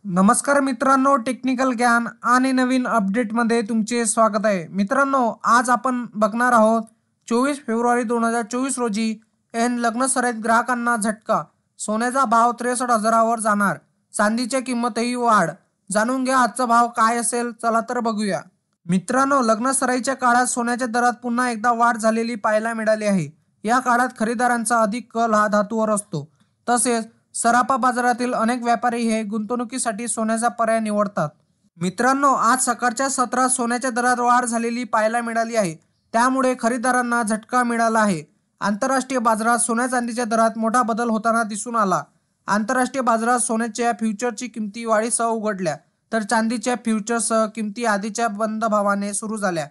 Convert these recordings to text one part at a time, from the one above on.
नमस्कार मित्रांनो, टेक्निकल ज्ञान आणि नवीन अपडेटमध्ये तुमचे स्वागत आहे। मित्रांनो, आज आपण बघणार आहोत 24 फेब्रुवारी 2024 रोजी लग्नसराईत ग्राहकांना झटका, सोन्याचा भाव 63,000वर जाणार, चांदीची किंमतही वाढ। जाणून घ्या आजचा भाव काय असेल, चला तर बघूया। मित्रांनो, लग्नसराईच्या काळात सोन्याच्या दरात पुन्हा एकदा वाढ झालेली पाहायला मिळाली आहे। या काळात खरेदीदारांचा अधिक कल हा धातूवर असतो, तसेच सराफा बाजारातील अनेक व्यापारी हे गुंतवणुकीसाठी सोन्याचा पर्याय निवडतात। मित्रांनो, आज सकाळच्या सत्रात सोन्याच्या दरात वाढ झालेली पाहायला मिळाली आहे, त्यामुळे खरेदीदारांना झटका मिळाला आहे। आंतरराष्ट्रीय बाजारात सोन्या चांदीच्या दरात मोठा बदल होताना दिसून आला। आंतरराष्ट्रीय बाजारात सोन्याच्या फ्युचरची किमती वाढीसह उघडल्या, तर चांदीच्या फ्युचर्ससह किमती आधीच्या बंद भावाने सुरू झाल्या।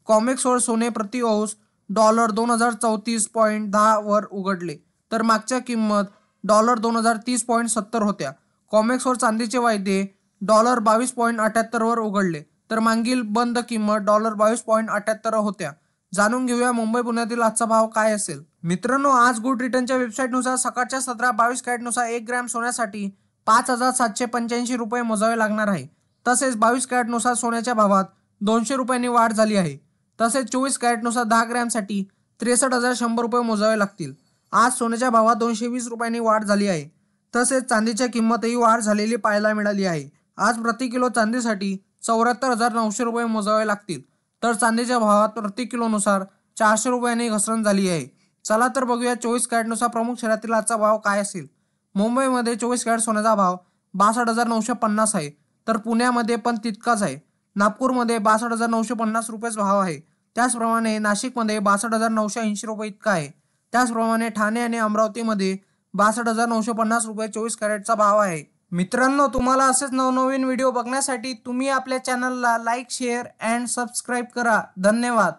कॉमेक्सवर सोने प्रति औंस $2034.10 वर उघडले, तर मागच्या किंमत $2030.70 होत्या। कॉमेक्सवर चांदीचे वायदे $22.78 वर उघडले, तर मागील बंद किंमत $22.78 होत्या। जाणून घेऊया मुंबई पुण्यातील आजचा भाव काय असेल। मित्रांनो, आज गुड रिटर्नच्या वेबसाईटनुसार सकाळच्या सत्रात 22 कॅरेटनुसार 1 ग्रॅम सोन्यासाठी 5,785 रुपये मोजावे लागणार आहे। तसेच 22 कॅरेटनुसार सोन्याच्या भावात 200 रुपयांनी वाढ झाली आहे। तसेच 24 कॅरेटनुसार 10 ग्रॅमसाठी 63,100 रुपये मोजावे लागतील। आज सोन्याच्या भावात 220 रुपयांनी वाढ झाली आहे। तसेच चांदीच्या किंमतही वाढ झालेली पाहायला मिळाली आहे। आज प्रति किलो चांदीसाठी 74,900 रुपये मोजावे लागतील, तर चांदीच्या भावात प्रति किलोनुसार 400 रुपयांनी घसरण झाली आहे। चला तर बघूया 24 कॅरेटनुसार प्रमुख शहरातील आजचा भाव काय असेल। मुंबईमध्ये 24 कॅरेट सोन्याचा भाव 62,950 आहे, तर पुण्यामध्ये पण तितकाच आहे। नागपूरमध्ये 62,950 रुपयेच भाव आहे। त्याचप्रमाणे नाशिकमध्ये 62,980 रुपये इतका आहे। त्याचप्रमाणे ठाणे आणि अमरावतीमध्ये 62,950 रुपये 24 कॅरेटचा भाव आहे। मित्रांनो, तुम्हाला असेच नवनवीन व्हिडिओ बघण्यासाठी तुम्ही आपल्या चॅनलला लाईक, शेअर अँड सबस्क्राईब करा। धन्यवाद।